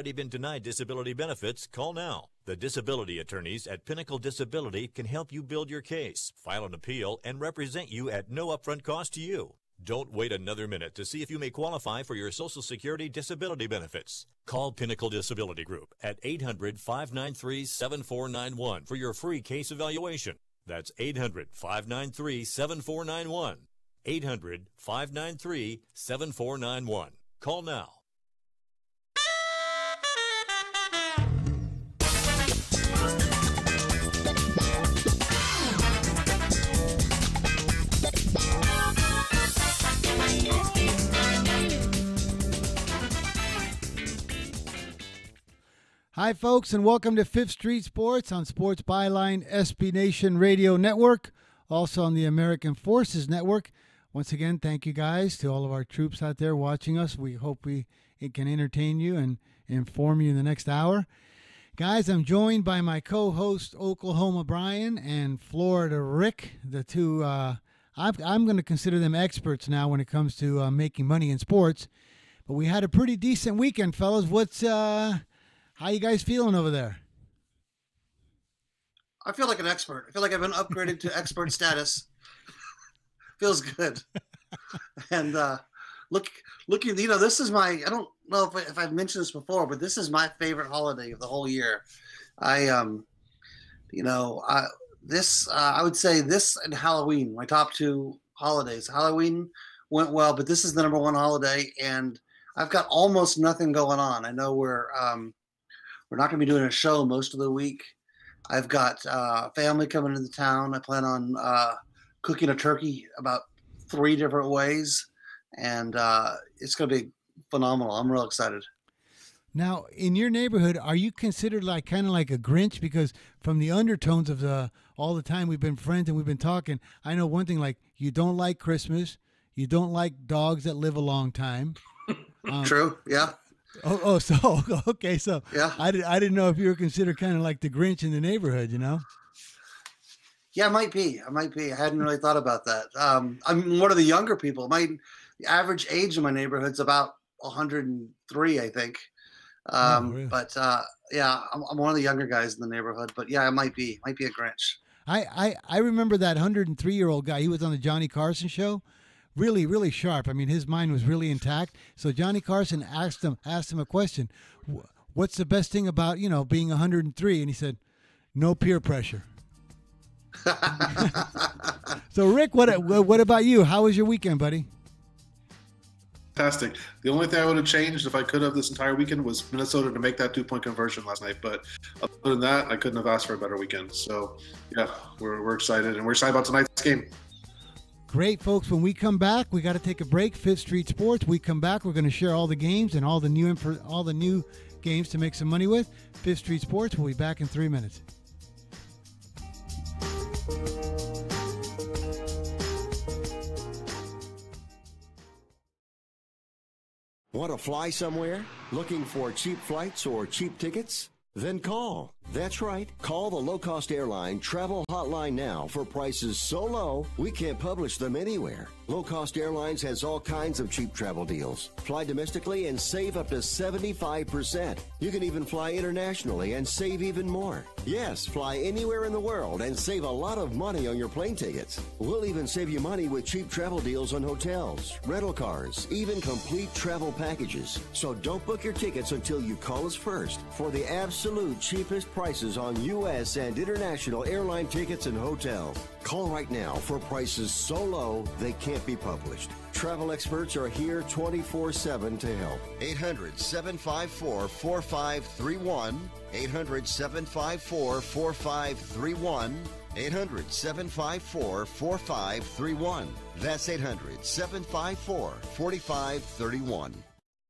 already been denied disability benefits, call now. The disability attorneys at Pinnacle Disability can help you build your case, file an appeal, and represent you at no upfront cost to you. Don't wait another minute to see if you may qualify for your Social Security disability benefits. Call Pinnacle Disability Group at 800-593-7491 for your free case evaluation. That's 800-593-7491. 800-593-7491. Call now. Hi, folks, and welcome to Fifth Street Sports on Sports Byline SB Nation Radio Network, also on the American Forces Network. Once again, thank you guys to all of our troops out there watching us. We hope it can entertain you and inform you in the next hour. Guys, I'm joined by my co-host Oklahoma Brian and Florida Rick, the two. I'm going to consider them experts now when it comes to making money in sports. But we had a pretty decent weekend, fellas. How you guys feeling over there? I feel like an expert. I feel like I've been upgraded to expert status. Feels good. And looking, this is I don't know if I've mentioned this before, but this is my favorite holiday of the whole year. I would say this and Halloween, my top two holidays. Halloween went well, but this is the number one holiday, and I've got almost nothing going on. I know we're not going to be doing a show most of the week. I've got family coming into town. I plan on cooking a turkey about 3 different ways, and it's going to be phenomenal. I'm real excited. Now, in your neighborhood, are you considered kind of like a Grinch? Because from the undertones of all the time we've been friends and we've been talking, I know one thing, like you don't like Christmas, you don't like dogs that live a long time. True, yeah. So okay, so yeah. I didn't know if you were considered kind of like the Grinch in the neighborhood, Yeah, I might be. I hadn't really thought about that. I'm one of the younger people. The average age in my neighborhood's about 103, I think. Really? But yeah, I'm one of the younger guys in the neighborhood. But yeah, I might be a Grinch. I remember that 103-year-old guy. He was on the Johnny Carson show. Really, really sharp. I mean, his mind was really intact. So Johnny Carson asked him a question. What's the best thing about, being 103? And he said, no peer pressure. So Rick, what about you? How was your weekend, buddy? Fantastic. The only thing I would have changed if I could have this entire weekend was Minnesota to make that 2-point conversion last night. But other than that, I couldn't have asked for a better weekend. So yeah, we're excited, and we're excited about tonight's game. Great, folks. When we come back, we got to take a break. Fifth Street Sports. We come back, we're going to share all the games and all the new games to make some money with. Fifth Street Sports. We'll be back in 3 minutes. Want to fly somewhere? Looking for cheap flights or cheap tickets? Then call. That's right. Call the low-cost airline travel hotline now for prices so low we can't publish them anywhere. Low-cost airlines has all kinds of cheap travel deals. Fly domestically and save up to 75%. You can even fly internationally and save even more. Yes, fly anywhere in the world and save a lot of money on your plane tickets. We'll even save you money with cheap travel deals on hotels, rental cars, even complete travel packages. So don't book your tickets until you call us first for the absolute cheapest prices on U.S. and international airline tickets and hotels. Call right now for prices so low they can't be published. Travel experts are here 24/7 to help. 800-754-4531. 800-754-4531. 800-754-4531. That's 800-754-4531.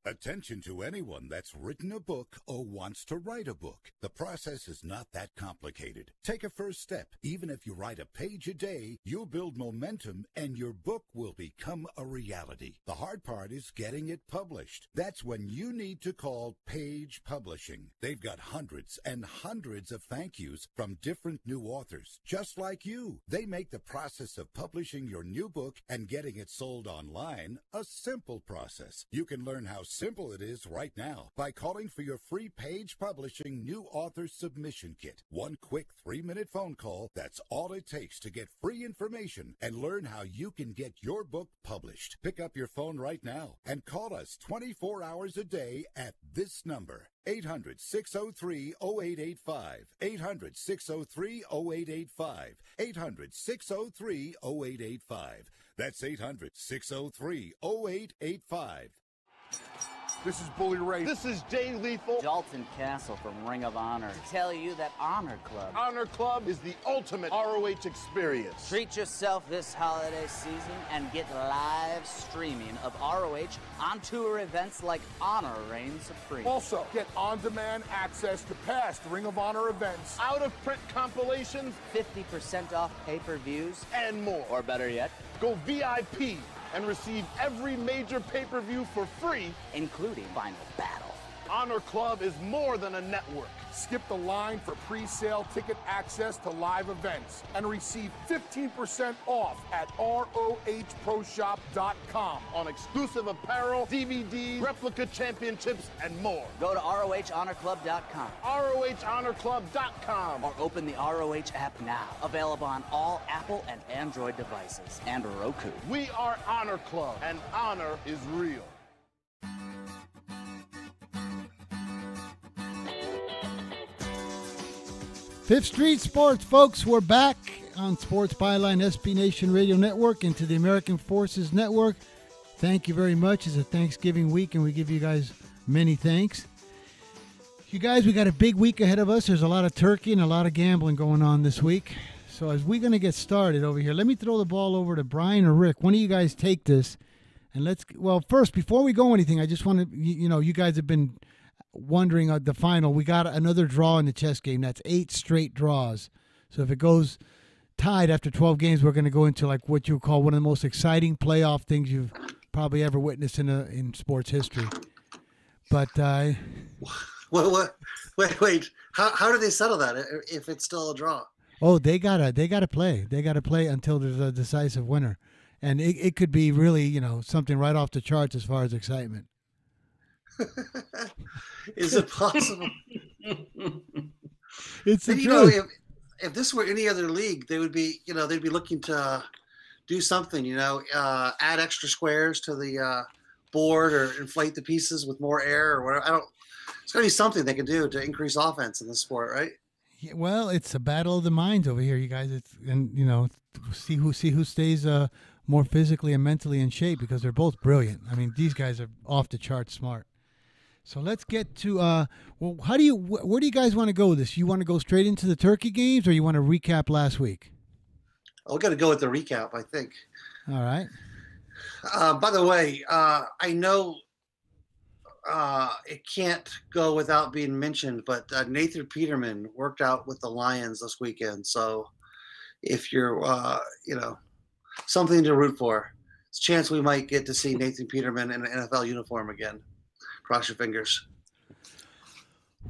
Attention to anyone that's written a book or wants to write a book. The process is not that complicated. Take a first step. Even if you write a page a day, you'll build momentum and your book will become a reality. The hard part is getting it published. That's when you need to call Page Publishing. They've got hundreds and hundreds of thank yous from different new authors, just like you. They make the process of publishing your new book and getting it sold online a simple process. You can learn how simple it is right now by calling for your free Page Publishing New Author Submission Kit. One quick 3-minute phone call, that's all it takes to get free information and learn how you can get your book published. Pick up your phone right now and call us 24 hours a day at this number. 800-603-0885. 800-603-0885. 800-603-0885. That's 800-603-0885. This is Bully Ray. This is Jay Lethal. Dalton Castle from Ring of Honor to tell you that Honor Club. Honor Club is the ultimate ROH experience. Treat yourself this holiday season and get live streaming of ROH on tour events like Honor Reigns Supreme. Also, get on-demand access to past Ring of Honor events, Out-of-print compilations, 50% off pay-per-views, and more. or better yet, Go VIP and receive every major pay-per-view for free, including Final Battle. Honor Club is more than a network. skip the line for pre-sale ticket access to live events, and receive 15% off at ROHProShop.com on exclusive apparel, DVDs, replica championships, and more. Go to ROHHonorClub.com. ROHHonorClub.com. Or open the ROH app now. Available on all Apple and Android devices and Roku. We are Honor Club, and honor is real. Fifth Street Sports, folks. We're back on Sports Byline SB Nation Radio Network and to the American Forces Network. Thank you very much. It's a Thanksgiving week, and we give you guys many thanks. You guys, we got a big week ahead of us. There's a lot of turkey and a lot of gambling going on this week. So as we're going to get started over here, let me throw the ball over to Brian or Rick. One of you guys take this. And first, before we go anything, I just want to, you guys have been wondering the final. We got another draw in the chess game. That's 8 straight draws. So if it goes tied after 12 games, we're going to go into like what you call one of the most exciting playoff things you've probably ever witnessed in sports history. But wait. How do they settle that if it's still a draw? Oh, they gotta play. They gotta play until there's a decisive winner, and it could be really something right off the charts as far as excitement. Is it possible? It's the and, truth. If this were any other league, they would be they'd be looking to do something. Add extra squares to the board or inflate the pieces with more air or whatever. It's got to be something they can do to increase offense in this sport, right? Yeah, well, it's a battle of the minds over here, you guys. See who stays more physically and mentally in shape, because they're both brilliant. I mean, these guys are off the chart smart. So let's get to where do you guys want to go with this? You want to go straight into the turkey games, or you want to recap last week? I've got to go with the recap, I think. All right. By the way, I know it can't go without being mentioned, but Nathan Peterman worked out with the Lions this weekend. So if you're, something to root for, it's a chance we might get to see Nathan Peterman in an NFL uniform again. Cross your fingers.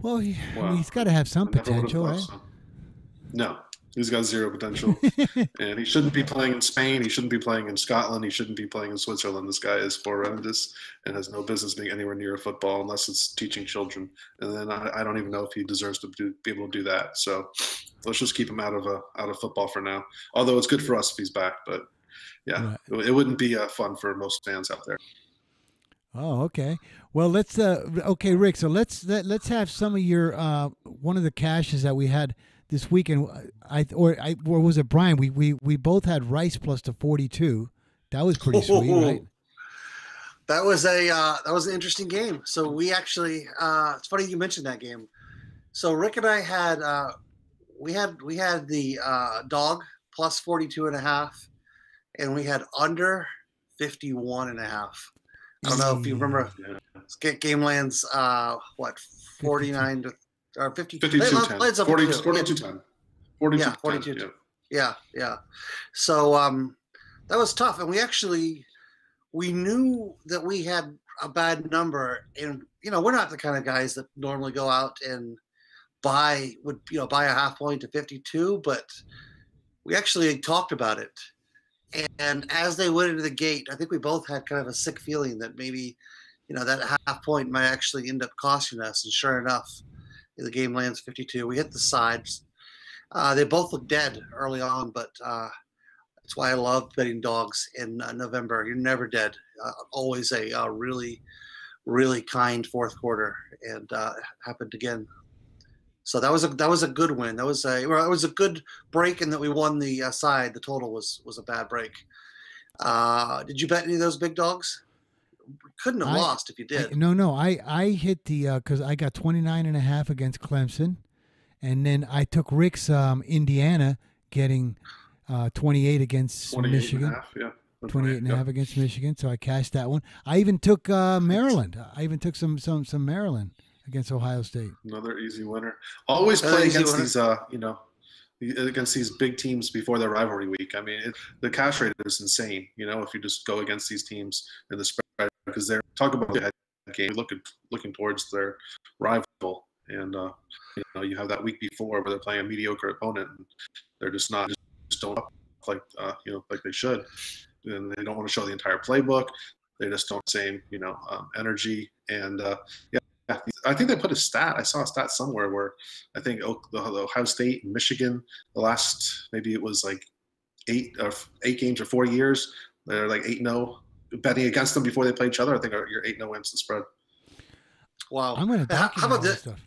Well, he's got to have some potential, right? So. No, he's got zero potential. And he shouldn't be playing in Spain. He shouldn't be playing in Scotland. He shouldn't be playing in Switzerland. This guy is horrendous and has no business being anywhere near a football unless it's teaching children. And then I don't even know if he deserves to be able to do that. So let's just keep him out of football for now. Although it's good for us if he's back. But, yeah, right. It wouldn't be fun for most fans out there. Oh, okay. Well, let's Rick. So let's have some of your one of the caches that we had this weekend. Or was it Brian? We both had Rice plus the 42. That was pretty sweet, right? That was an interesting game. So we actually it's funny you mentioned that game. So Rick and I had we had the dog plus 42.5, and we had under 51.5. I don't know if you remember Game Lands, 49 to or 50. 42-10. 42-10. 42. Yeah. So that was tough, and we knew that we had a bad number, and we're not the kind of guys that normally go out and buy a half point to 52, but we actually talked about it. And as they went into the gate, I think we both had kind of a sick feeling that maybe that half point might actually end up costing us. And sure enough, the game lands 52. We hit the sides. They both look dead early on, but that's why I love betting dogs in November. You're never dead. Always a really, really kind fourth quarter, and happened again. So that was a good win. It was a good break, in that we won the side. The total was a bad break. Did you bet any of those big dogs? Couldn't have lost if you did. No. I hit the because I got 29.5 against Clemson, and then I took Rick's Indiana getting 28 against Michigan. 28.5 against Michigan. So I cashed that one. I even took Maryland. I even took some Maryland against Ohio State. Another easy winner. Always play against these against these big teams before their rivalry week. I mean, the cash rate is insane. If you just go against these teams in the spread, because they're talking about the head game, looking towards their rival, and you have that week before where they're playing a mediocre opponent, and they're just don't like like they should, and they don't want to show the entire playbook. They just don't same energy, and I think they put a stat. I saw a stat somewhere where I think the Ohio State and Michigan, the last, maybe it was like 8 games or 4 years, they're like 8-0 betting against them before they play each other. I think you're 8-0 wins the spread. Wow. I'm going to document how about this stuff.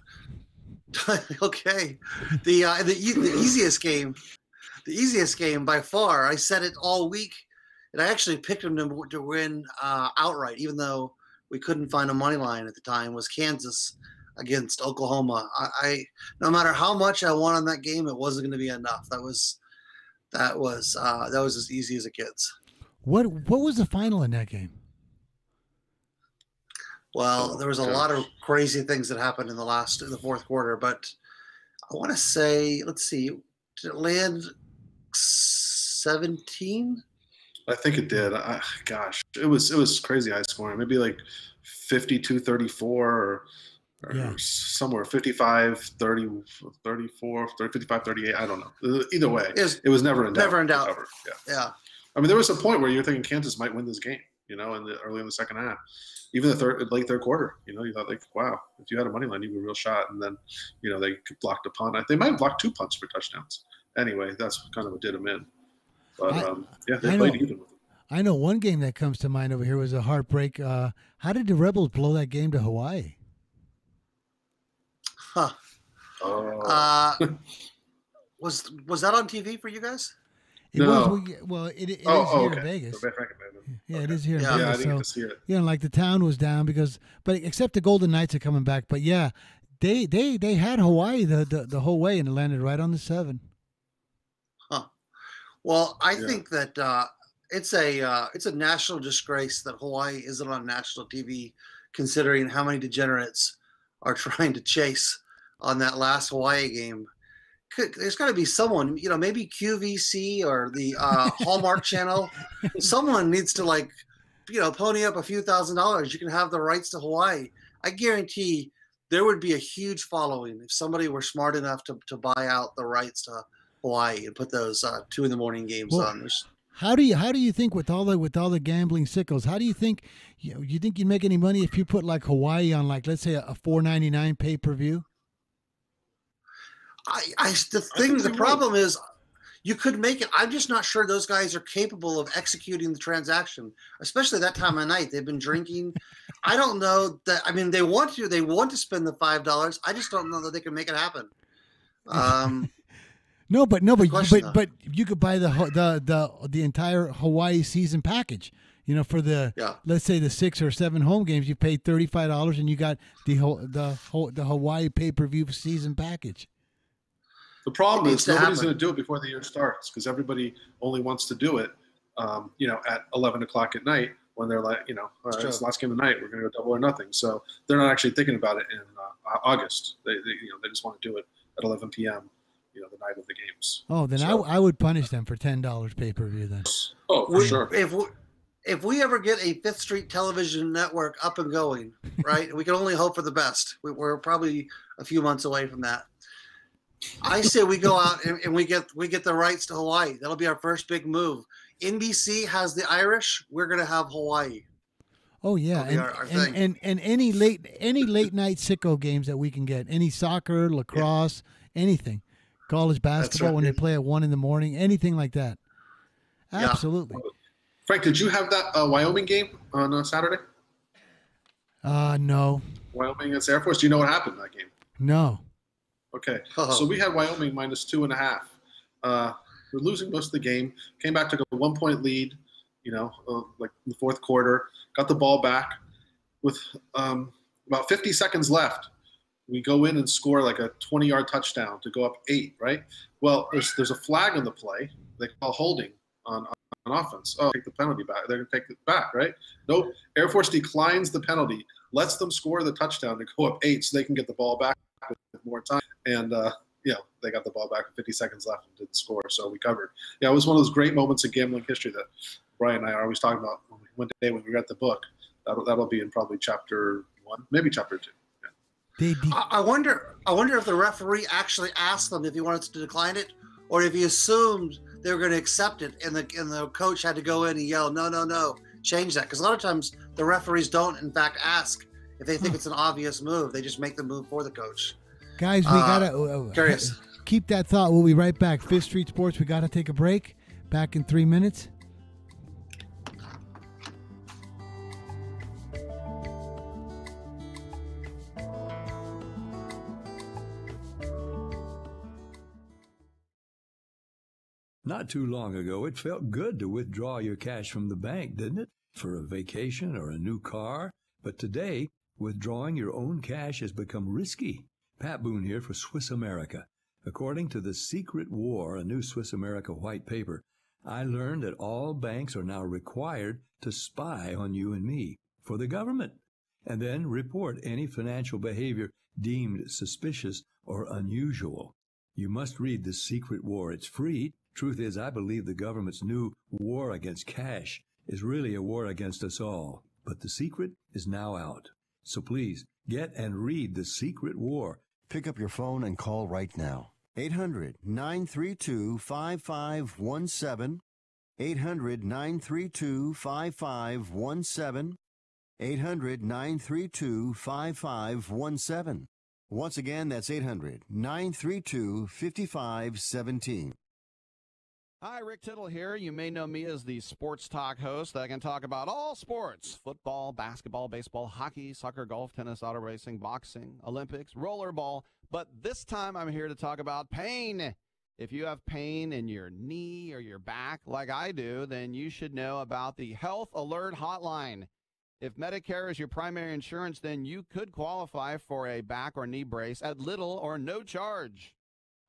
Okay. The easiest game by far, I said it all week, and I actually picked them to win outright, even though we couldn't find a money line at the time, was Kansas against Oklahoma. I no matter how much I won on that game, it wasn't going to be enough. That was as easy as it gets. What was the final in that game? Well, there was a lot of crazy things that happened in the fourth quarter, but I want to say, let's see, did it land 17? I think it did. Gosh, it was crazy high scoring. Maybe like 52-34 or somewhere 55-30, 34, 55-38. I don't know. Either way, it was never in doubt. Never in doubt. Yeah. I mean, there was a point where you're thinking Kansas might win this game. Early in the second half, even the late third quarter. You thought, like, wow, if you had a money line, you had a real shot. And then, they blocked a punt. They might have blocked 2 punts for touchdowns. Anyway, that's kind of what did them in. But, they played even with it. I know one game that comes to mind over here was a heartbreak. How did the Rebels blow that game to Hawaii? Huh. Was that on TV for you guys? It was. Well, it is here in Vegas. Yeah, it is here in Vegas. Yeah, I didn't get to see it. Like the town was down but except the Golden Knights are coming back. But yeah, they had Hawaii the whole way, and it landed right on the 7. Well, I think that it's a national disgrace that Hawaii isn't on national TV, considering how many degenerates are trying to chase on that last Hawaii game. There's got to be someone, maybe QVC or the Hallmark Channel. Someone needs to pony up a few $1,000s. You can have the rights to Hawaii. I guarantee there would be a huge following if somebody were smart enough to buy out the rights to Hawaii and put those 2 a.m. games on. How do you think with all the gambling sickles? How do you think you think you'd make any money if you put like Hawaii on let's say a $4.99 pay-per-view? The problem is you could make it. I'm just not sure those guys are capable of executing the transaction, especially that time of night. They've been drinking. I don't know that. I mean, they want to spend the $5. I just don't know that they can make it happen. No, but you could buy the entire Hawaii season package. For let's say the 6 or 7 home games, you paid $35 and you got the Hawaii pay-per-view season package. The problem is nobody's going to do it before the year starts because everybody only wants to do it, at 11 o'clock at night when they're like, it's the last game of the night. We're going to go double or nothing. So they're not actually thinking about it in August. They just want to do it at 11 p.m. The night of the games. Oh, then I would punish them for $10 pay-per-view then. Oh, for sure. If we ever get a Fifth Street television network up and going, right, we can only hope for the best. We're probably a few months away from that. I say we go out and we get the rights to Hawaii. That'll be our first big move. NBC has the Irish. We're going to have Hawaii. Oh yeah, and any late night sicko games that we can get, any soccer, lacrosse, anything, college basketball when they play at 1 a.m, anything like that. Absolutely. Yeah. Frank, did you have that Wyoming game on Saturday? No. Wyoming against Air Force. Do you know what happened in that game? No. Okay, so we had Wyoming minus 2.5. We're losing most of the game. Came back, took a 1-point lead. Like in the fourth quarter, got the ball back with about 50 seconds left. We go in and score like a 20-yard touchdown to go up 8, right? Well, there's a flag on the play. They call holding on offense. Oh, take the penalty back. They're going to take it back, right? Nope. Air Force declines the penalty, lets them score the touchdown to go up 8 so they can get the ball back with more time. And, they got the ball back with 50 seconds left and didn't score, so we covered. Yeah, it was one of those great moments in gambling history that Brian and I are always talking about when we read the book. That'll be in probably chapter 1, maybe chapter 2. Yeah. I wonder if the referee actually asked them if he wanted to decline it, or if he assumed they were going to accept it, and the coach had to go in and yell, no, change that. Because a lot of times the referees don't, in fact, ask if they think it's an obvious move. They just make the move for the coach. Guys, we gotta curious. Keep that thought. We'll be right back. Fifth Street Sports. We gotta take a break. Back in 3 minutes. Not too long ago, it felt good to withdraw your cash from the bank, didn't it? For a vacation or a new car. But today, withdrawing your own cash has become risky. Pat Boone here for Swiss America. According to The Secret War, a new Swiss America white paper, I learned that all banks are now required to spy on you and me for the government, and then report any financial behavior deemed suspicious or unusual. You must read The Secret War. It's free. Truth is, I believe the government's new war against cash is really a war against us all. But the secret is now out. So please, get and read The Secret War. Pick up your phone and call right now. 800-932-5517. 800-932-5517. 800-932-5517. Once again, that's 800-932-5517. Hi, Rick Tittle here. You may know me as the Sports Talk host that can talk about all sports: football, basketball, baseball, hockey, soccer, golf, tennis, auto racing, boxing, Olympics, rollerball. But this time I'm here to talk about pain. If you have pain in your knee or your back like I do, then you should know about the Health Alert Hotline. If Medicare is your primary insurance, then you could qualify for a back or knee brace at little or no charge.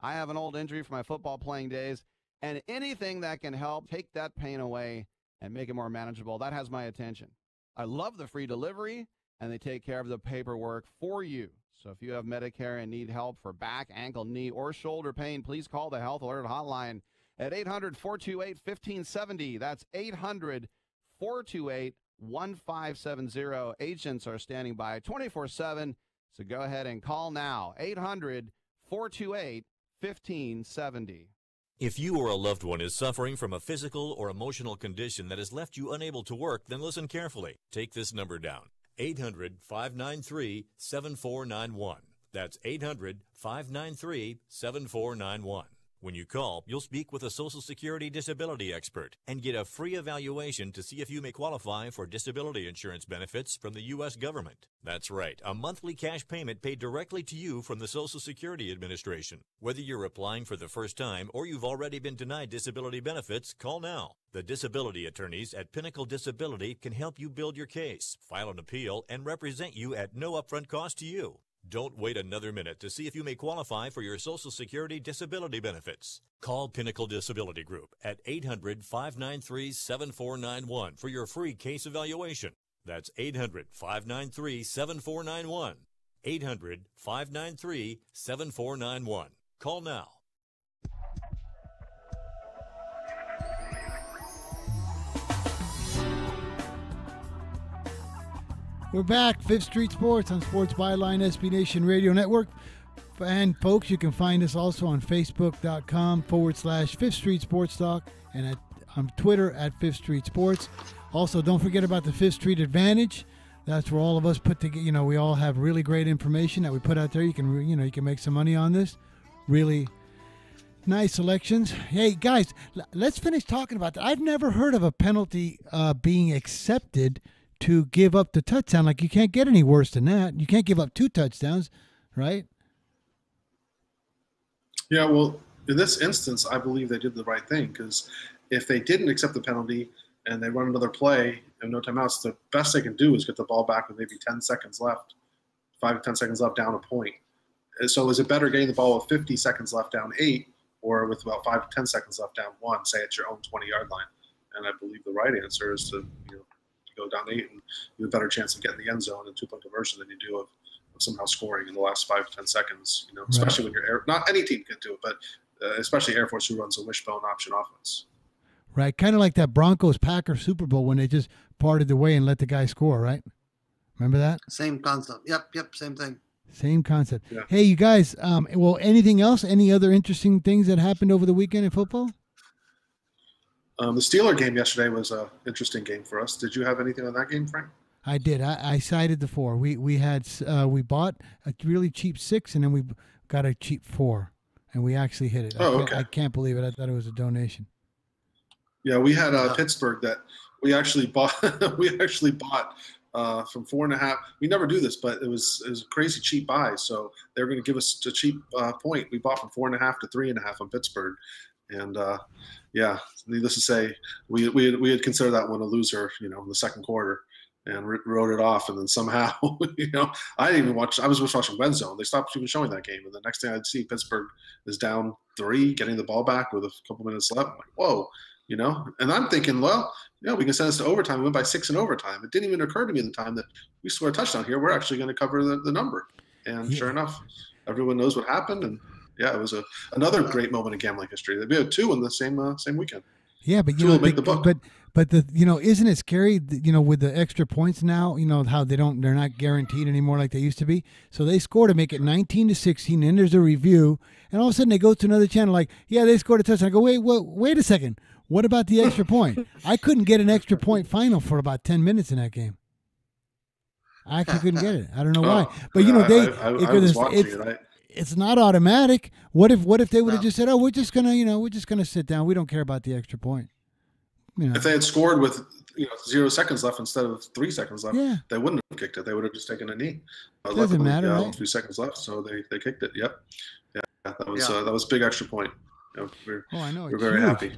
I have an old injury from my football playing days, and anything that can help take that pain away and make it more manageable, that has my attention. I love the free delivery, and they take care of the paperwork for you. So if you have Medicare and need help for back, ankle, knee, or shoulder pain, please call the Health Alert Hotline at 800-428-1570. That's 800-428-1570. Agents are standing by 24/7, so go ahead and call now. 800-428-1570. If you or a loved one is suffering from a physical or emotional condition that has left you unable to work, then listen carefully. Take this number down: 800-593-7491. That's 800-593-7491. When you call, you'll speak with a Social Security disability expert and get a free evaluation to see if you may qualify for disability insurance benefits from the U.S. government. That's right, a monthly cash payment paid directly to you from the Social Security Administration. Whether you're applying for the first time or you've already been denied disability benefits, call now. The disability attorneys at Pinnacle Disability can help you build your case, file an appeal, and represent you at no upfront cost to you. Don't wait another minute to see if you may qualify for your Social Security disability benefits. Call Pinnacle Disability Group at 800-593-7491 for your free case evaluation. That's 800-593-7491. 800-593-7491. Call now. We're back. Fifth Street Sports on Sports Byline SB Nation Radio Network. And folks, you can find us also on Facebook.com/Fifth Street Sports Talk and on Twitter at Fifth Street Sports. Also, don't forget about the Fifth Street Advantage. That's where all of us put together. We all have really great information that we put out there. You can make some money on this. Really nice selections. Hey, guys, let's finish talking about that. I've never heard of a penalty being accepted to give up the touchdown. Like, you can't get any worse than that. You can't give up 2 touchdowns, right? Yeah, well, in this instance, I believe they did the right thing, because if they didn't accept the penalty and they run another play and no timeouts, the best they can do is get the ball back with maybe 10 seconds left, 5 to 10 seconds left, down a point. And so is it better getting the ball with 50 seconds left, down 8, or with about 5 to 10 seconds left, down 1, say at your own 20-yard line? And I believe the right answer is to go down 8, and you have a better chance of getting the end zone and 2-point conversion than you do of somehow scoring in the last 5 to 10 seconds. Especially when you're not any team can do it, but especially Air Force, who runs a wishbone option offense. Right, kind of like that Broncos-Packers Super Bowl when they just parted the way and let the guy score, right? Remember that? Same concept. Yep, same thing. Same concept. Yeah. Hey, you guys, well, anything else? Any other interesting things that happened over the weekend in football? The Steeler game yesterday was an interesting game for us. Did you have anything on that game, Frank? I did. I cited the 4. We bought a really cheap 6, and then we got a cheap 4, and we actually hit it. Okay. I can't believe it. I thought it was a donation. Yeah, we had Pittsburgh that we actually bought. We actually bought from 4.5. We never do this, but it was a crazy cheap buy. So they were going to give us a cheap point. We bought from 4.5 to 3.5 on Pittsburgh, and yeah, needless to say, we had considered that one a loser, in the second quarter, and wrote it off. And then somehow, I didn't even watch. I was just watching Red Zone. They stopped even showing that game, and the next thing I'd see, Pittsburgh is down 3, getting the ball back with a couple minutes left. I'm like, whoa. And I'm thinking, well, we can send this to overtime. We went by 6 in overtime. It didn't even occur to me at the time that we score a touchdown here. We're actually going to cover the number. And sure enough, everyone knows what happened. And yeah, it was another great moment in gambling history. We had 2 in the same weekend. Yeah, but make the book. But the isn't it scary? With the extra points now, how they're not guaranteed anymore like they used to be. So they score to make it 19-16. And there's a review, and all of a sudden they go to another channel like, yeah, they scored a touchdown. I go, wait a second. What about the extra point? I couldn't get an extra point final for about 10 minutes in that game. I actually couldn't get it. I don't know why. But it's not automatic. What if they would have just said, "Oh, we're just gonna sit down. We don't care about the extra point." If they had scored with 0 seconds left instead of 3 seconds left, yeah, they wouldn't have kicked it. They would have just taken a knee. Doesn't matter, right? 3 seconds left, so they kicked it. Yep. Yeah, that was a big extra point. I know. We're very happy.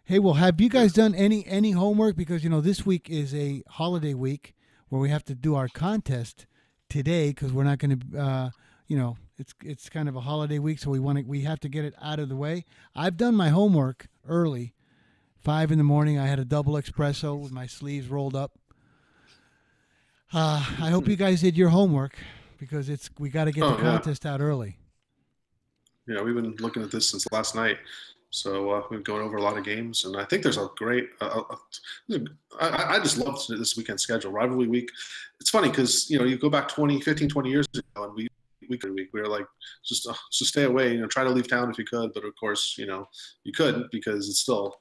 Hey, well, have you guys done any homework? Because this week is a holiday week where we have to do our contest today because we're not going to, it's kind of a holiday week, so we have to get it out of the way. I've done my homework early, 5 in the morning. I had a double espresso with my sleeves rolled up. I hope you guys did your homework because we got to get the contest out early. Yeah, we've been looking at this since last night. So we've been going over a lot of games, and I think there's a great I just love this weekend schedule. Rivalry week. It's funny because, you go back 20 years ago, and we were like, just stay away, try to leave town if you could. But of course, you couldn't because it's still,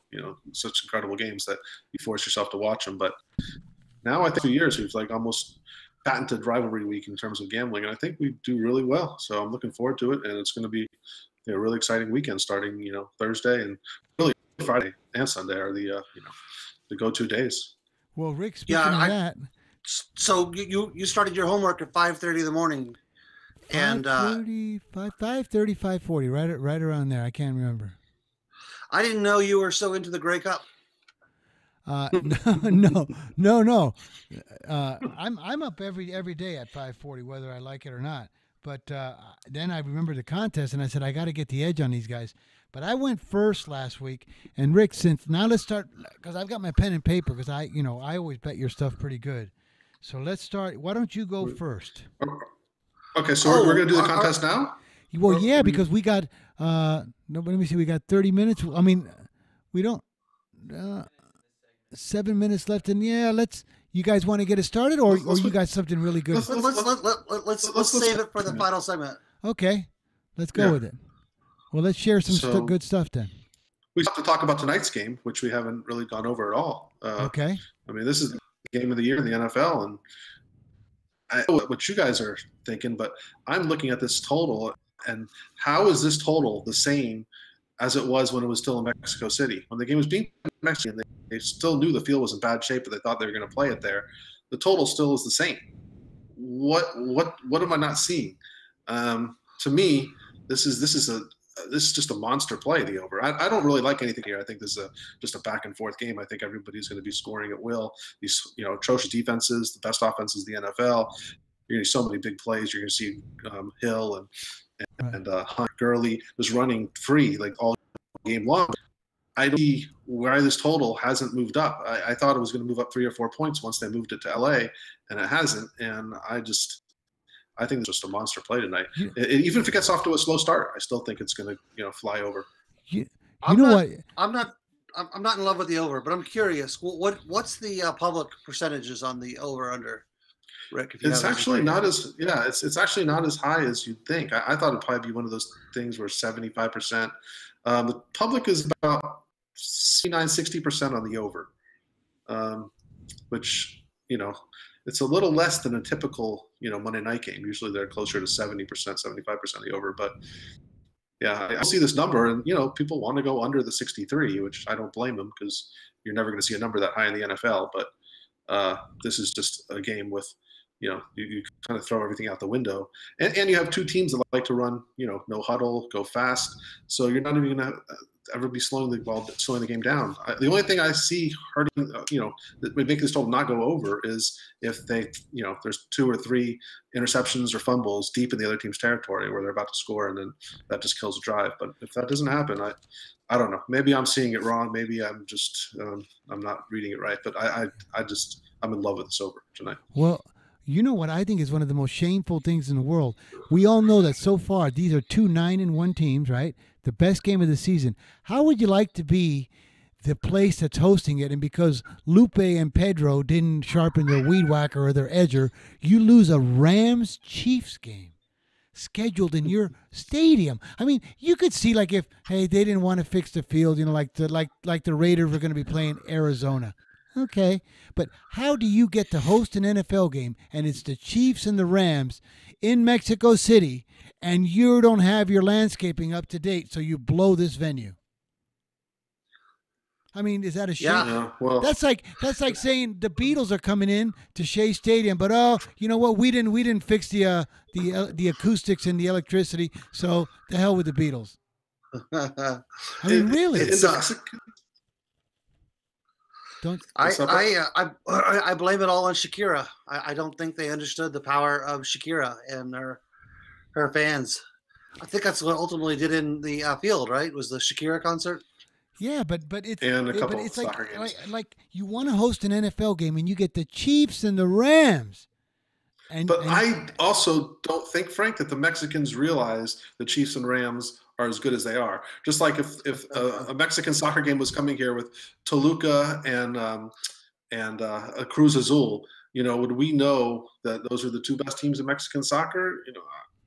such incredible games that you force yourself to watch them. But now I think 2 years we've almost patented rivalry week in terms of gambling, and I think we do really well. So I'm looking forward to it, and it's going to be a really exciting weekend starting, Thursday and really Friday and Sunday are the go-to days. Well, Rick, speaking of that. So you started your homework at 5:30 in the morning. And 5:30, 5:40, right around there. I can't remember. I didn't know you were so into the Grey Cup. No. I'm up every day at 5:40, whether I like it or not. But then I remember the contest, and I said, I got to get the edge on these guys. But I went first last week. And, Rick, now let's start, because I've got my pen and paper, because I always bet your stuff pretty good. So let's start. Why don't you go first? Okay, so we're going to do the contest now? Well, yeah, because we got, let me see, we got 30 minutes. I mean, we don't, 7 minutes left. And, you guys want to get it started, or you got something really good? Let's save it for the final segment. Okay, let's go with it. Well, let's share some good stuff then. We have to talk about tonight's game, which we haven't really gone over at all. Okay. I mean, this is the game of the year in the NFL, and I know what you guys are thinking, but I'm looking at this total, and how is this total the same as it was when it was still in Mexico City? When the game was being Mexican, they still knew the field was in bad shape, but they thought they were going to play it there. The total still is the same. What am I not seeing? To me, this is just a monster play, the over. I don't really like anything here. I think this is just a back and forth game. I think everybody's going to be scoring at will. These atrocious defenses, the best offenses in the NFL. You're going to see so many big plays. You're going to see Hill and Hunt, Gurley was running free like all game long. I don't see why this total hasn't moved up. I thought it was going to move up 3 or 4 points once they moved it to LA, and it hasn't. And I think it's just a monster play tonight. Even if it gets off to a slow start, I still think it's going to fly over. I'm not in love with the over, but I'm curious. What's the public percentages on the over under? Rick, it's actually not as it's actually not as high as you'd think. I thought it'd probably be one of those things where 75%. The public is about 60% on the over, which it's a little less than a typical Monday night game. Usually they're closer to 70%, 75% of the over. But yeah, I see this number, and people want to go under the 63, which I don't blame them because you're never going to see a number that high in the NFL. But this is just a game with you kind of throw everything out the window. And you have two teams that like to run, no huddle, go fast. So you're not even going to ever be slowing the game down. The only thing I see hurting, that would make this total not go over is if they, there's 2 or 3 interceptions or fumbles deep in the other team's territory where they're about to score, and then that just kills the drive. But if that doesn't happen, I don't know. Maybe I'm seeing it wrong. Maybe I'm just, I'm not reading it right. But I'm in love with this over tonight. Well, you know what I think is one of the most shameful things in the world? We all know that so far these are 2 9-1 teams, right? The best game of the season. How would you like to be the place that's hosting it, and because Lupe and Pedro didn't sharpen their weed whacker or their edger, you lose a Rams-Chiefs game scheduled in your stadium? I mean, you could see if they didn't want to fix the field, like the Raiders were going to be playing Arizona. Okay, but how do you get to host an NFL game and it's the Chiefs and the Rams in Mexico City, and you don't have your landscaping up to date, so you blow this venue? I mean, is that a shame? Yeah, well, that's like saying the Beatles are coming in to Shea Stadium, but you know what? We didn't fix the acoustics and the electricity, so the hell with the Beatles. I mean, really? I blame it all on Shakira. I don't think they understood the power of Shakira and her fans. I think that's what ultimately did in the field, right? Was the Shakira concert? Yeah, but it's and a couple it's soccer games. Like you want to host an NFL game and you get the Chiefs and the Rams. But I also don't think, Frank, that the Mexicans realize the Chiefs and Rams are as good as they are. Just like if a Mexican soccer game was coming here with Toluca and Cruz Azul, would we know that those are the 2 best teams in Mexican soccer?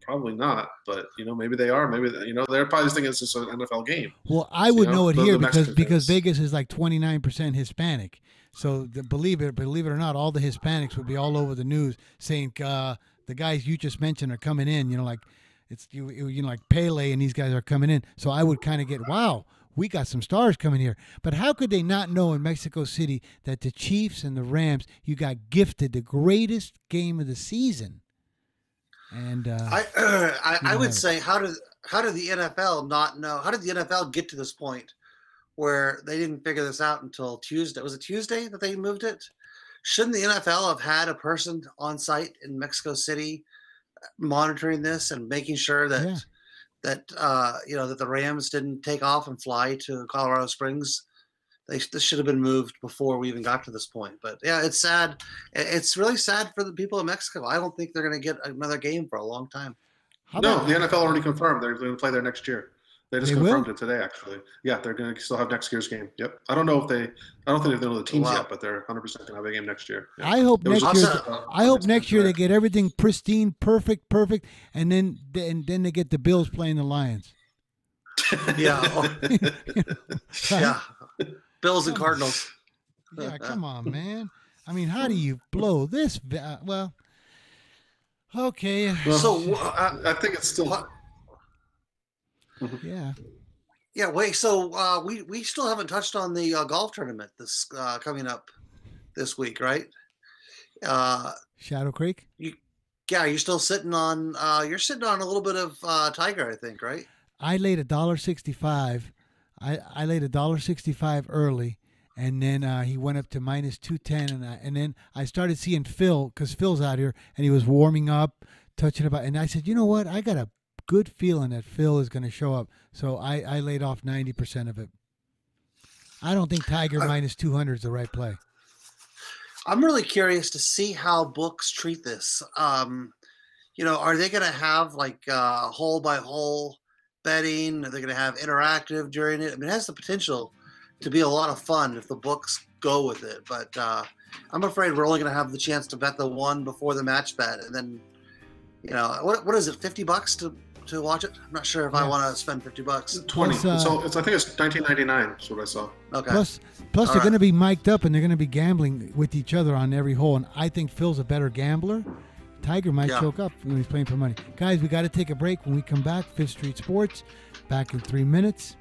Probably not. But maybe they are. Maybe they're probably just thinking it's just an NFL game. Well, I would know it here because Vegas is like 29% Hispanic. So believe it or not, all the Hispanics would be all over the news saying the guys you just mentioned are coming in. It's like Pele and these guys are coming in. So I would kind of get, wow, we got some stars coming here. But how could they not know in Mexico City that the Chiefs and the Rams, you got gifted the greatest game of the season? And I would say, how did the NFL not know? How did the NFL get to this point where they didn't figure this out until Tuesday? Was it Tuesday that they moved it? Shouldn't the NFL have had a person on site in Mexico City monitoring this and making sure that that the Rams didn't take off and fly to Colorado Springs? This should have been moved before we even got to this point. But yeah, it's sad. It's really sad for the people in Mexico. I don't think they're going to get another game for a long time. The NFL already confirmed they're going to play there next year. They just confirmed it today, actually. Yeah, they're going to still have next year's game. Yep. I don't think they know the teams yet, but they're 100% going to have a game next year. Yeah. I hope next year they get everything pristine, perfect, and then they get the Bills playing the Lions. Yeah. Yeah. Bills and Cardinals. Yeah, come on, man. I mean, how do you blow this? Well, okay. Well, so I think it's still. Yeah. Yeah. Wait. So we still haven't touched on the golf tournament this coming up this week, right? Shadow Creek. You're still sitting on. You're sitting on a little bit of Tiger, I think, right? I laid $1.65. I laid $1.65 early, and then he went up to minus 210, and then I started seeing Phil, because Phil's out here, and he was warming up, touching about, and I said, you know what? I got a good feeling that Phil is going to show up, so I laid off 90% of it. I don't think Tiger minus 200 is the right play. I'm really curious to see how books treat this. Are they going to have like hole by hole betting? Are they going to have interactive during it? I mean, it has the potential to be a lot of fun if the books go with it. But I'm afraid we're only going to have the chance to bet the one before the match bet, and then, what is it? $50 to watch it? I'm not sure if I want to spend $50. 20. So I think it's $19.99. That's what I saw. Okay. Plus they're going to be mic'd up, and they're going to be gambling with each other on every hole. And I think Phil's a better gambler. Tiger might choke up when he's playing for money. Guys, we got to take a break. When we come back, Fifth Street Sports, back in 3 minutes.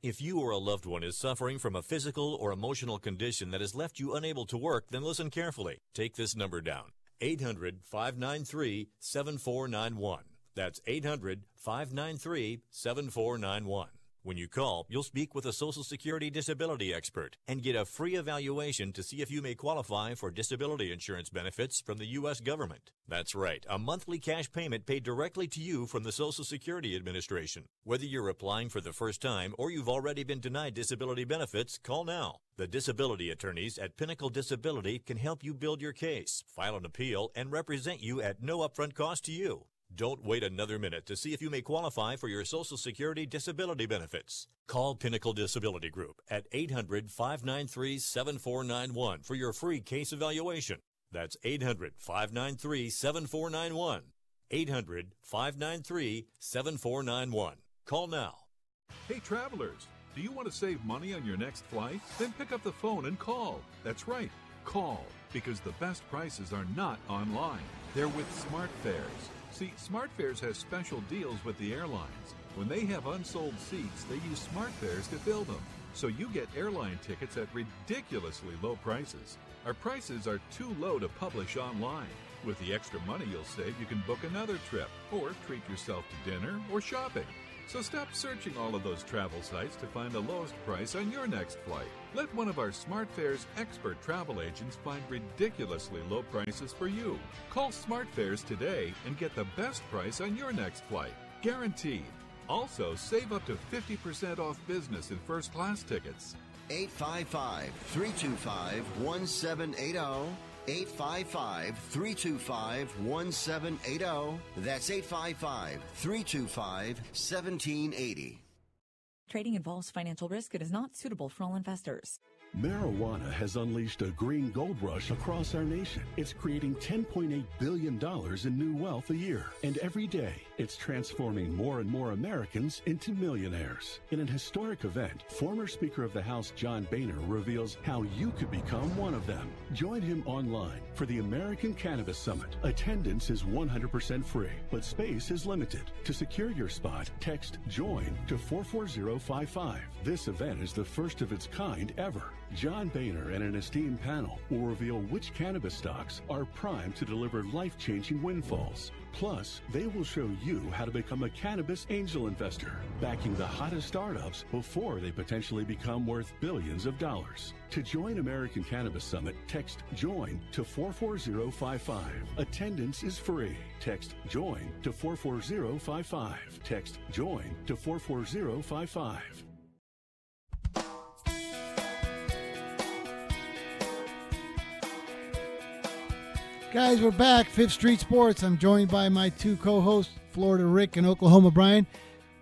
If you or a loved one is suffering from a physical or emotional condition that has left you unable to work, then listen carefully. Take this number down. 800-593-7491. That's 800-593-7491. When you call, you'll speak with a Social Security disability expert and get a free evaluation to see if you may qualify for disability insurance benefits from the U.S. government. That's right, a monthly cash payment paid directly to you from the Social Security Administration. Whether you're applying for the first time or you've already been denied disability benefits, call now. The disability attorneys at Pinnacle Disability can help you build your case, file an appeal, and represent you at no upfront cost to you. Don't wait another minute to see if you may qualify for your Social Security disability benefits. Call Pinnacle Disability Group at 800-593-7491 for your free case evaluation. That's 800-593-7491. 800-593-7491. Call now. Hey travelers, do you want to save money on your next flight? Then pick up the phone and call. That's right, call, because the best prices are not online. They're with SmartFares. See, SmartFares has special deals with the airlines. When they have unsold seats, they use SmartFares to fill them. So you get airline tickets at ridiculously low prices. Our prices are too low to publish online. With the extra money you'll save, you can book another trip or treat yourself to dinner or shopping. So stop searching all of those travel sites to find the lowest price on your next flight. Let one of our SmartFares expert travel agents find ridiculously low prices for you. Call SmartFares today and get the best price on your next flight. Guaranteed. Also, save up to 50% off business and first class tickets. 855-325-1780. 855-325-1780. That's 855-325-1780. Trading involves financial risk. It is not suitable for all investors. Marijuana has unleashed a green gold rush across our nation. It's creating $10.8 billion in new wealth a year. And every day, it's transforming more and more Americans into millionaires. In an historic event, former Speaker of the House John Boehner reveals how you could become one of them. Join him online for the American Cannabis Summit. Attendance is 100% free, but space is limited. To secure your spot, text JOIN to 44055. This event is the first of its kind ever. John Boehner and an esteemed panel will reveal which cannabis stocks are primed to deliver life-changing windfalls. Plus, they will show you how to become a cannabis angel investor, backing the hottest startups before they potentially become worth billions of dollars. To join American Cannabis Summit, text JOIN to 44055. Attendance is free. Text JOIN to 44055. Text JOIN to 44055. Guys, we're back. Fifth Street Sports. I'm joined by my two co-hosts, Florida Rick and Oklahoma Brian.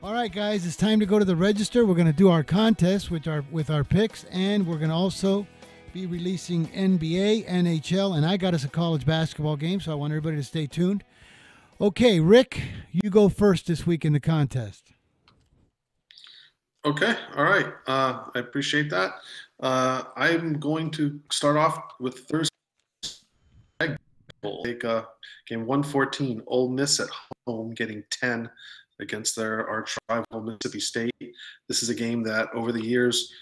All right, guys, it's time to go to the register. We're going to do our contest with our picks, and we're going to also be releasing NBA, NHL, and I got us a college basketball game, so I want everybody to stay tuned. Okay, Rick, you go first this week in the contest. Okay, all right. I appreciate that. I'm going to start off with Thursday Egg Bowl. Take game 114, Ole Miss at home, getting 10 against their arch rival Mississippi State. This is a game that over the years,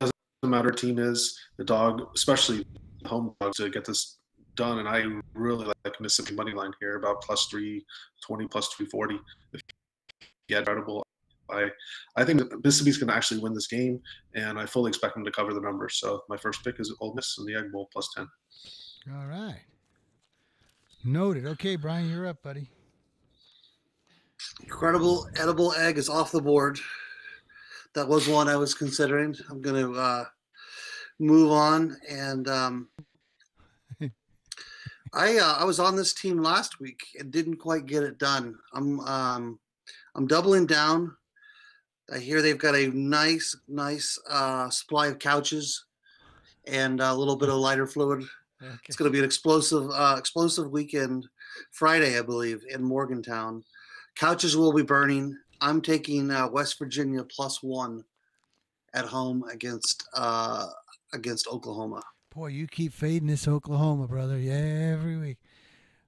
doesn't matter what team is, the dog, especially the home dog, to get this done. And I really like Mississippi money line here, about plus 320, plus 340. If you get incredible. I think that Mississippi's going to actually win this game, and I fully expect them to cover the numbers. So my first pick is Ole Miss in the Egg Bowl plus 10. All right. Noted. Okay, Brian, you're up, buddy. Incredible edible egg is off the board. That was one I was considering. I'm going to move on. And I was on this team last week and didn't quite get it done. I'm doubling down. I hear they've got a nice supply of couches and a little bit of lighter fluid. Okay. It's going to be an explosive weekend Friday, I believe, in Morgantown. Couches will be burning. I'm taking West Virginia +1 at home against Oklahoma. Boy, you keep fading this Oklahoma, brother. Yeah, every week.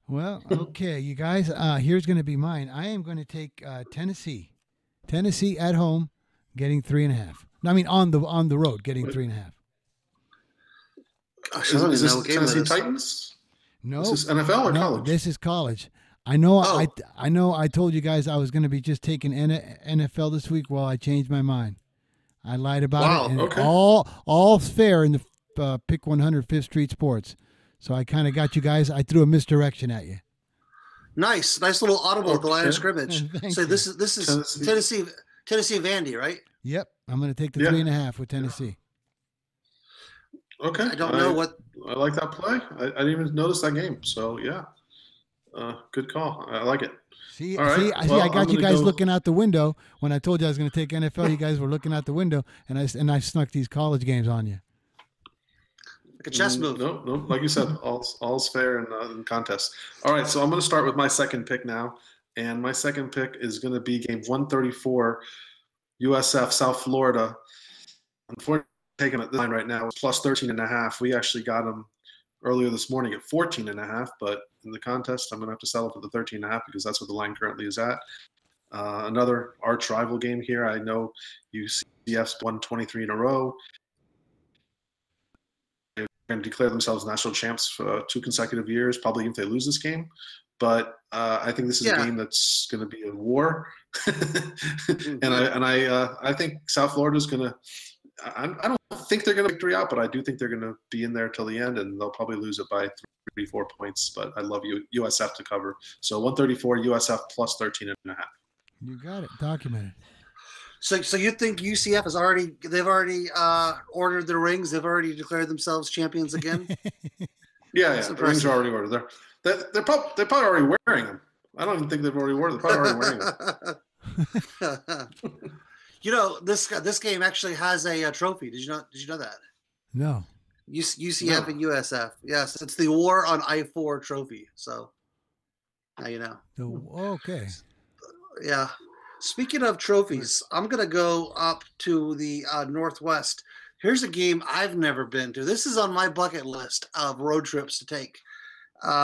Well, okay, you guys. Here's going to be mine. I am going to take Tennessee. Tennessee at home, getting 3.5. I mean, on the road, getting 3.5. Gosh, is this Tennessee Titans? No, this is NFL or college? This is college. I know. Oh. I know. I told you guys I was going to be just taking NFL this week. Well, I changed my mind. I lied about it. And okay. All's fair in the Pick 100 Fifth Street Sports. So I kind of got you guys. I threw a misdirection at you. Nice little audible at the line of scrimmage. So you. this is Tennessee Vandy, right? Yep, I'm going to take the 3.5 with Tennessee. Okay, I don't know what. I like that play. I didn't even notice that game. So yeah, good call. I like it. See, all right. I got you guys looking out the window when I told you I was going to take NFL. You guys were looking out the window, and I snuck these college games on you. Like a chess move. No. Like you said, all's fair in contests. All right, so I'm going to start with my second pick now, and my second pick is going to be game 134, USF South Florida. Unfortunately, taking it this line right now is plus 13.5. We actually got them earlier this morning at 14.5, but in the contest, I'm going to have to settle for the 13.5 because that's what the line currently is at. Another arch rival game here. I know UCF's won 23 in a row. And declare themselves national champs for 2 consecutive years, probably if they lose this game. But I think this is a game that's going to be a war, and I think South Florida is going to. I don't think they're going to victory out, but I do think they're going to be in there till the end, and they'll probably lose it by 3-4 points. But I love USF to cover. So 134 USF plus 13.5. You got it. Documented. So you think UCF they've already ordered their rings? They've already declared themselves champions again? Yeah. The rings are already ordered. They're probably already wearing them. I don't even think they've already worn them. They're probably already wearing them. You know, this game actually has a trophy. Did you know that? No. UCF and USF. Yes, it's the War on I-4 trophy. So now you know. Okay. Yeah. Speaking of trophies, I'm going to go up to the Northwest. Here's a game I've never been to. This is on my bucket list of road trips to take.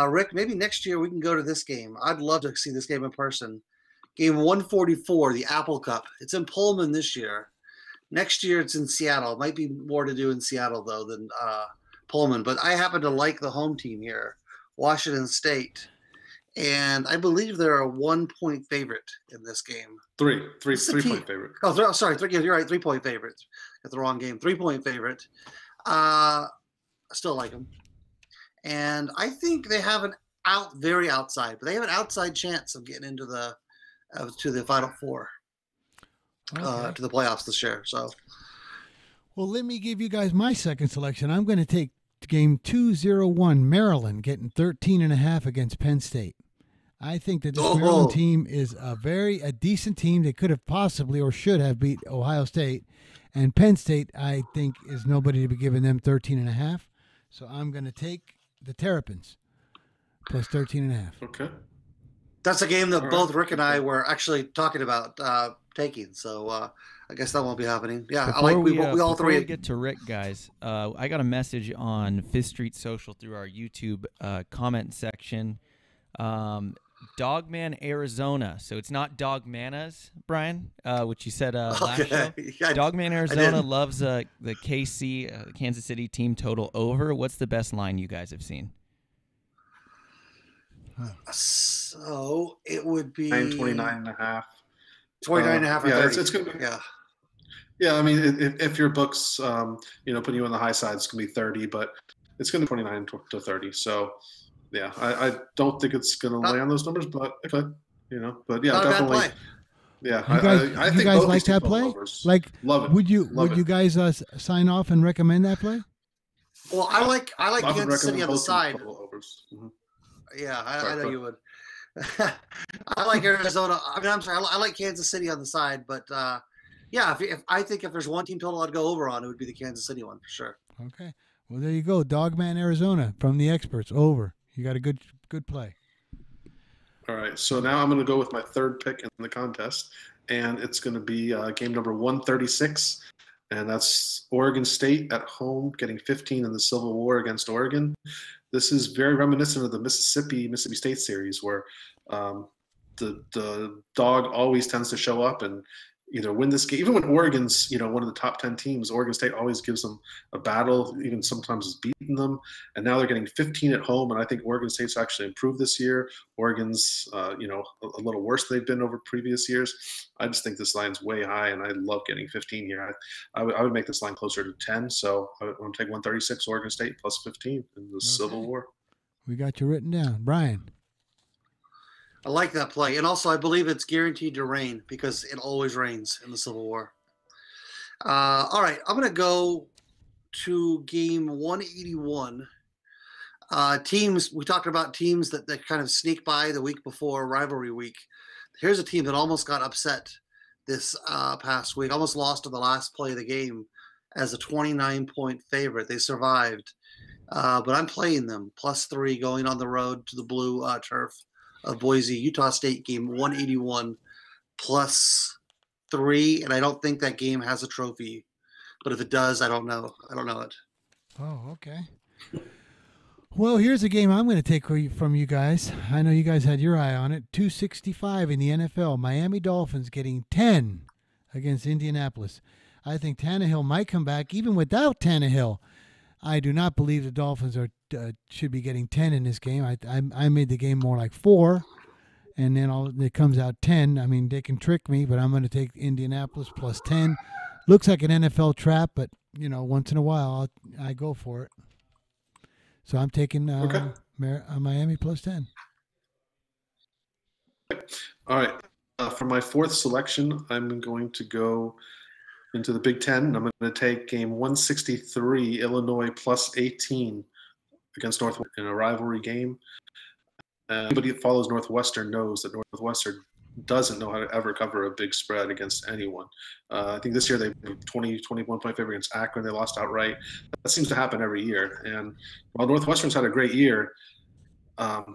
Rick, maybe next year we can go to this game. I'd love to see this game in person. Game 144, the Apple Cup. It's in Pullman this year. Next year it's in Seattle. It might be more to do in Seattle, though, than Pullman. But I happen to like the home team here, Washington State. And I believe they're a 1-point favorite in this game. Three-point favorite. Oh, sorry. You're right. 3-point favorite. Got the wrong game. 3-point favorite. I still like them. And I think they have very outside, but they have an outside chance of getting into to the Final Four, to the playoffs this year. So, well, let me give you guys my second selection. I'm going to take game 201, Maryland, getting 13.5 against Penn State. I think that this Maryland team is a decent team. They could have possibly or should have beat Ohio State. And Penn State, I think, is nobody to be giving them 13.5. So I'm going to take the Terrapins plus 13.5. Okay. That's a game that both Rick and I were actually talking about taking. So I guess that won't be happening. Yeah, we all three. Before we get to Rick, guys, I got a message on Fifth Street Social through our YouTube comment section. Dogman, Arizona. So it's not Dogmanas, Brian, which you said last show. Dogman, Arizona loves the KC, Kansas City team total over. What's the best line you guys have seen? So it would be 29.5. 29.5 or 30. It's going to be. Yeah. Yeah, I mean, if your book's, putting you on the high side, it's going to be 30, but it's going to be 29 to 30. So, yeah, I don't think it's going to lay on those numbers, but it could, But, yeah, definitely. Yeah, I think you guys both like that play? Like, love it. Would you guys sign off and recommend that play? Well, I like Kansas City on the side. Mm-hmm. Yeah, I know you would. I like Arizona. I mean, I'm sorry. I like Kansas City on the side, but yeah, if there's one team total I'd go over on, it would be the Kansas City one for sure. Okay. Well, there you go. Dogman, Arizona from the experts. Over. You got a good play. All right. So now I'm going to go with my third pick in the contest, and it's going to be game number 136, and that's Oregon State at home getting 15 in the Civil War against Oregon. This is very reminiscent of the Mississippi State series where the dog always tends to show up and either win this game. Even when Oregon's, one of the top 10 teams, Oregon State always gives them a battle, even sometimes has beaten them. And now they're getting 15 at home, and I think Oregon State's actually improved this year. Oregon's, a little worse than they've been over previous years. I just think this line's way high, and I love getting 15 here. I would make this line closer to 10, so I want to take 136 Oregon State plus 15 in the Civil War. We got you written down. Brian. I like that play. And also, I believe it's guaranteed to rain because it always rains in the Civil War. All right, I'm going to go to game 181. Teams, we talked about teams that kind of sneak by the week before rivalry week. Here's a team that almost got upset this past week, almost lost to the last play of the game as a 29-point favorite. They survived, but I'm playing them +3 going on the road to the blue turf of Boise. Utah State game 181 +3, and I don't think that game has a trophy, but if it does, I don't know it. Oh, okay. Well, here's a game I'm going to take from you guys. I know you guys had your eye on it. 265 in the NFL. Miami Dolphins getting 10 against Indianapolis. I think Tannehill might come back even without Tannehill. I do not believe the Dolphins should be getting 10 in this game. I made the game more like 4, and then it comes out 10. I mean, they can trick me, but I'm going to take Indianapolis +10. Looks like an NFL trap, but, once in a while I go for it. So I'm taking Miami +10. All right. For my fourth selection, I'm going to go into the Big Ten. I'm going to take game 163, Illinois +18 against Northwestern in a rivalry game. Anybody that follows Northwestern knows that Northwestern doesn't know how to ever cover a big spread against anyone. I think this year they were 21-point favorite against Akron. They lost outright. That seems to happen every year. And while Northwestern's had a great year,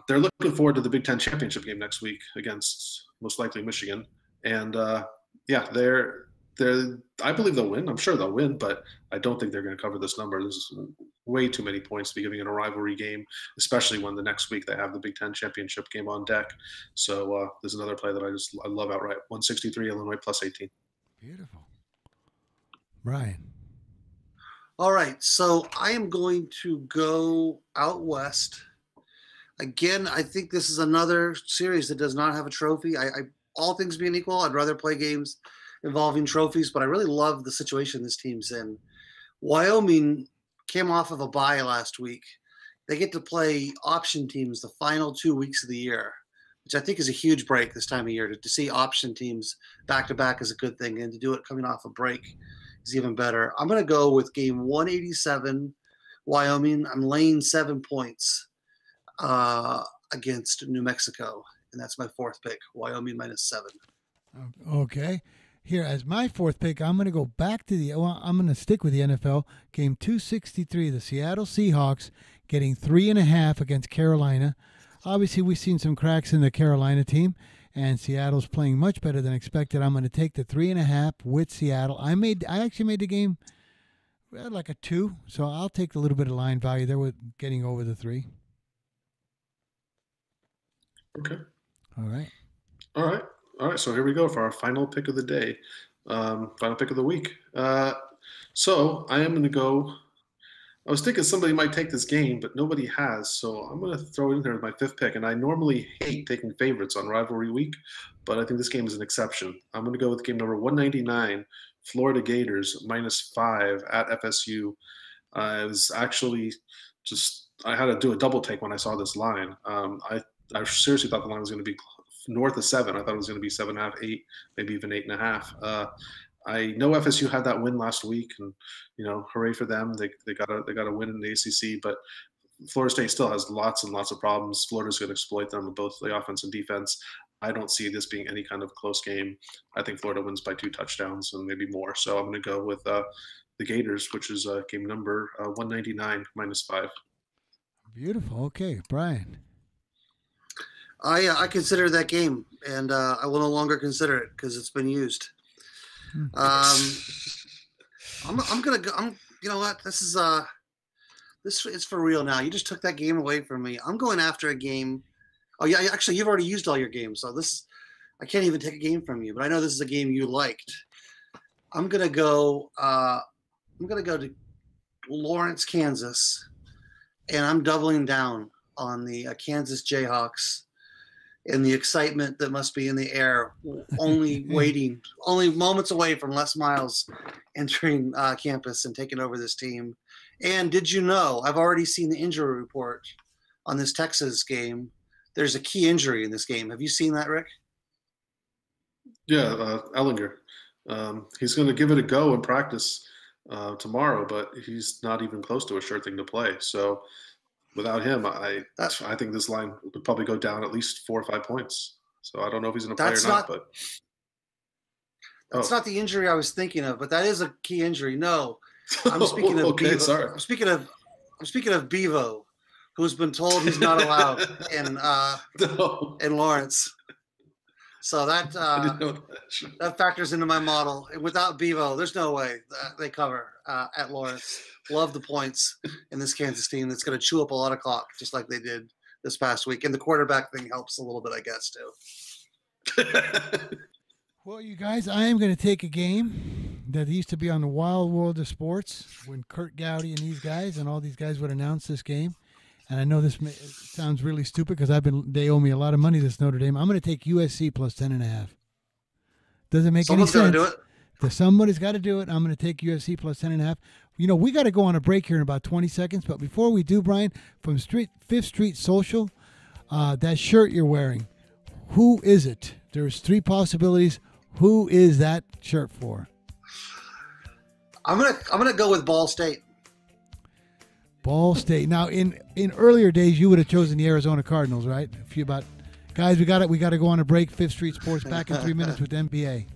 they're looking forward to the Big Ten championship game next week against most likely Michigan. And I believe they'll win. I'm sure they'll win, but I don't think they're going to cover this number. This is way too many points to be giving in a rivalry game, especially when the next week they have the Big Ten championship game on deck. So there's another play that I love outright. 163 Illinois +18. Beautiful. Brian. All right, so I am going to go out west. Again, I think this is another series that does not have a trophy. All things being equal, I'd rather play games involving trophies, but I really love the situation this team's in. Wyoming came off of a bye last week. They get to play option teams the final 2 weeks of the year, which I think is a huge break this time of year. To see option teams back-to-back is a good thing, and to do it coming off a break is even better. I'm going to go with game 187, Wyoming. I'm laying 7 points against New Mexico, and that's my fourth pick, Wyoming -7. Okay. Here, as my fourth pick, I'm going to go back to I'm going to stick with the NFL. Game 263, the Seattle Seahawks getting 3.5 against Carolina. Obviously, we've seen some cracks in the Carolina team, and Seattle's playing much better than expected. I'm going to take the 3.5 with Seattle. I actually made the game like a 2, so I'll take a little bit of line value there with getting over the 3. Okay. All right. So here we go for our final pick of the day, final pick of the week. So I am going to go. I was thinking somebody might take this game, but nobody has. So I'm going to throw it in there with my 5th pick. And I normally hate taking favorites on rivalry week, but I think this game is an exception. I'm going to go with game number 199, Florida Gators -5 at FSU. I was actually I had to do a double take when I saw this line. I seriously thought the line was going to be north of 7. I thought it was going to be 7.5, 8, maybe even 8.5. I know FSU had that win last week, and hooray for them. They got a win in the ACC, but Florida State still has lots and lots of problems. Florida's going to exploit them with both the offense and defense. I don't see this being any kind of close game. I think Florida wins by 2 touchdowns and maybe more. So I'm going to go with the Gators, which is game number 199 -5. Beautiful. Okay, Brian. I consider that game, and I will no longer consider it because it's been used. I'm gonna go. You know what? This is for real now. You just took that game away from me. I'm going after a game. Oh yeah, actually, you've already used all your games, so I can't even take a game from you. But I know this is a game you liked. I'm gonna go to Lawrence, Kansas, and I'm doubling down on the Kansas Jayhawks and the excitement that must be in the air, only moments away from Les Miles entering campus and taking over this team. And did you know, I've already seen the injury report on this Texas game. There's a key injury in this game. Have you seen that, Rick? Yeah, Ellinger. He's going to give it a go in practice tomorrow, but he's not even close to a sure thing to play. So without him, I think this line would probably go down at least 4 or 5 points. So I don't know if he's going to play or not. But that's not the injury I was thinking of, but that is a key injury. No, I'm speaking of okay, Bevo. sorry. I'm speaking of Bevo, who's been told he's not allowed in Lawrence. So that factors into my model. And without Bevo, there's no way they cover at Lawrence. Love the points in this Kansas team that's going to chew up a lot of clock, just like they did this past week. And the quarterback thing helps a little bit, I guess, too. Well, you guys, I am going to take a game that used to be on the Wild World of Sports when Kurt Gowdy and these guys and all these guys would announce this game. And I know this sounds really stupid because they owe me a lot of money, this Notre Dame. I'm going to take USC plus 10.5. Doesn't make any sense. Someone's got to do it. Somebody's got to do it. I'm going to take USC plus 10.5. We got to go on a break here in about 20 seconds. But before we do, Brian, from Fifth Street Social, that shirt you're wearing, who is it? There's 3 possibilities. Who is that shirt for? I'm gonna go with Ball State. Ball State. Now, in earlier days, you would have chosen the Arizona Cardinals, right? Guys, we got to go on a break. Fifth Street Sports back in 3 minutes with NBA.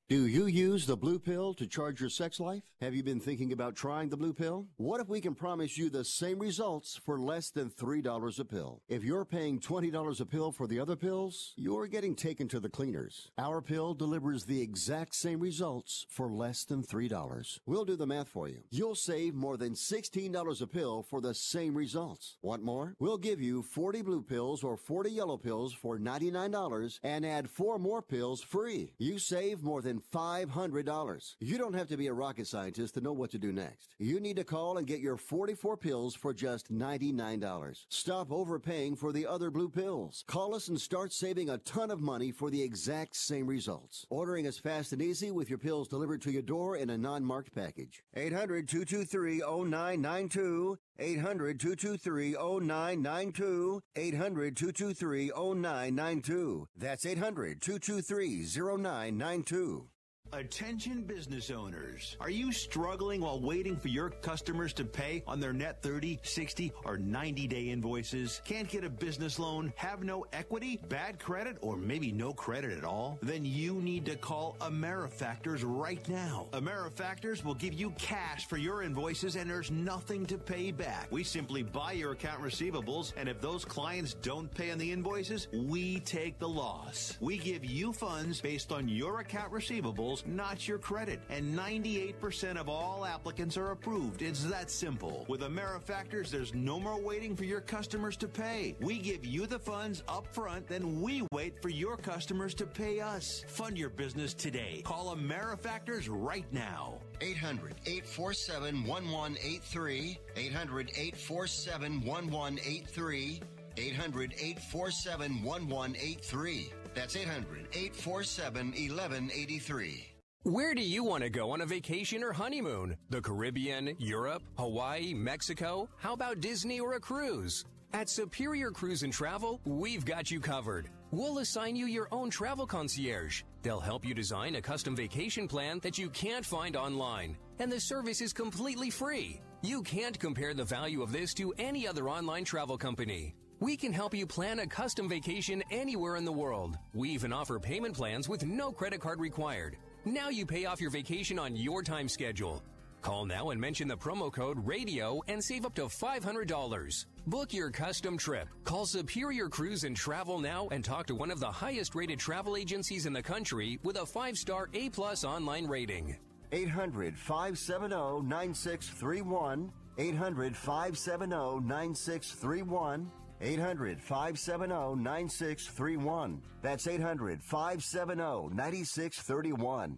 Do you use the blue pill to charge your sex life? Have you been thinking about trying the blue pill? What if we can promise you the same results for less than $3 a pill? If you're paying $20 a pill for the other pills, you're getting taken to the cleaners. Our pill delivers the exact same results for less than $3. We'll do the math for you. You'll save more than $16 a pill for the same results. Want more? We'll give you 40 blue pills or 40 yellow pills for $99 and add 4 more pills free. You save more than $500. You don't have to be a rocket scientist to know what to do next. You need to call and get your 44 pills for just $99. Stop overpaying for the other blue pills. Call us and start saving a ton of money for the exact same results. Ordering is fast and easy with your pills delivered to your door in a non-marked package. 800-223-0992. 800-223-0992. 800-223-0992. That's 800-223-0992. Attention business owners. Are you struggling while waiting for your customers to pay on their net 30, 60, or 90-day invoices? Can't get a business loan? Have no equity? Bad credit? Or maybe no credit at all? Then you need to call AmeriFactors right now. AmeriFactors will give you cash for your invoices and there's nothing to pay back. We simply buy your account receivables, and if those clients don't pay on the invoices, we take the loss. We give you funds based on your account receivables, not your credit. And 98% of all applicants are approved. It's that simple. With AmeriFactors, there's no more waiting for your customers to pay. We give you the funds up front, then we wait for your customers to pay us. Fund your business today. Call AmeriFactors right now. 800-847-1183. 800-847-1183. 800-847-1183. That's 800-847-1183. Where do you want to go on a vacation or honeymoon? The Caribbean, Europe, Hawaii, Mexico? How about Disney or a cruise? At Superior Cruise and Travel, we've got you covered. We'll assign you your own travel concierge. They'll help you design a custom vacation plan that you can't find online. And the service is completely free. You can't compare the value of this to any other online travel company. We can help you plan a custom vacation anywhere in the world. We even offer payment plans with no credit card required. Now you pay off your vacation on your time schedule. Call now and mention the promo code RADIO and save up to $500. Book your custom trip. Call Superior Cruise and Travel now and talk to one of the highest rated travel agencies in the country with a 5-star A+ online rating. 800-570-9631. 800-570-9631. 800-570-9631. That's 800-570-9631.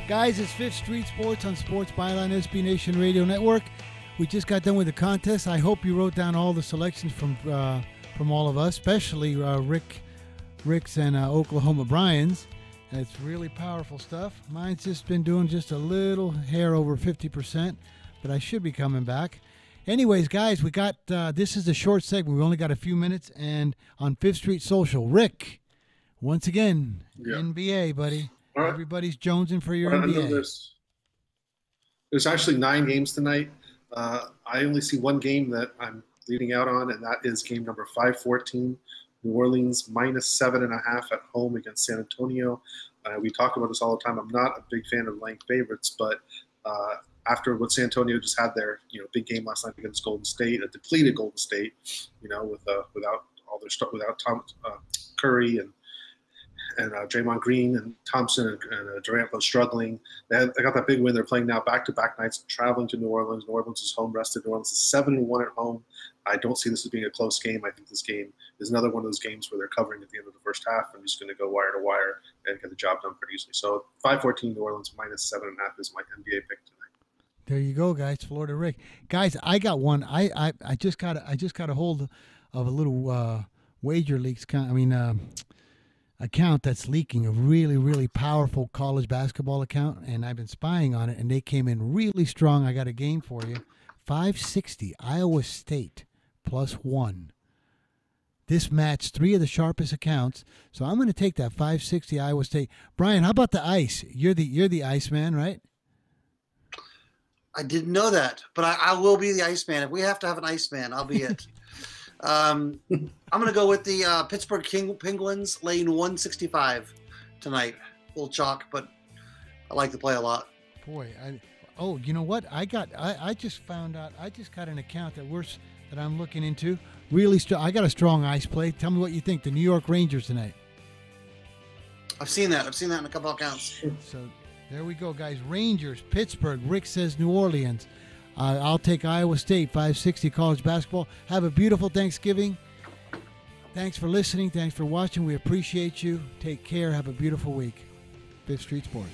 Guys, it's Fifth Street Sports on Sports Byline SB Nation Radio Network. We just got done with the contest. I hope you wrote down all the selections from all of us, especially Rick's and Oklahoma Brian's. It's really powerful stuff. Mine's just been doing just a little hair over 50%, but I should be coming back. Anyways, guys, we got this is a short segment. We only got a few minutes, and on Fifth Street Social, Rick, once again, NBA, buddy. Right. Everybody's jonesing for your NBA. There's actually 9 games tonight. I only see one game that I'm leading out on, and that is game number 514. New Orleans -7.5 at home against San Antonio. We talk about this all the time. I'm not a big fan of laying favorites, but after what San Antonio just had their big game last night against Golden State, a depleted Golden State, without all their stuff, without Curry and Draymond Green and Thompson and Durant both struggling. They got that big win. They're playing now back-to-back nights, traveling to New Orleans. New Orleans is home rested. New Orleans is 7-1 at home. I don't see this as being a close game. I think this game is another one of those games where they're covering at the end of the first half and just going to go wire to wire and get the job done pretty easily. So 514 New Orleans -7.5 is my NBA pick tonight. There you go, guys. Florida Rick. Guys, I got one. I just got a hold of a little wager leaks. Account that's leaking, a really, really powerful college basketball account, and I've been spying on it, and they came in really strong. I got a game for you. 560 Iowa State +1. This matched 3 of the sharpest accounts, so I'm going to take that 560 Iowa State. Brian, how about the ice? You're the ice man, right? I didn't know that, but I will be the ice man. If we have to have an ice man, I'll be it. I'm going to go with the Pittsburgh Penguins laying 165 tonight. A little chalk, but I like the play a lot. Boy, you know what? I just found out. I just got an account that I'm looking into. Really, I got a strong ice play. Tell me what you think. The New York Rangers tonight. I've seen that in a couple accounts. So there we go, guys. Rangers, Pittsburgh. Rick says New Orleans. I'll take Iowa State, 560 college basketball. Have a beautiful Thanksgiving. Thanks for listening. Thanks for watching. We appreciate you. Take care. Have a beautiful week. Fifth Street Sports.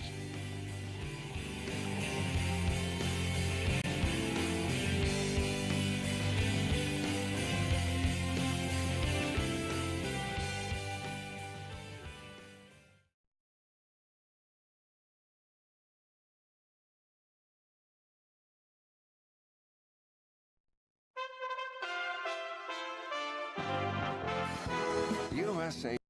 USA.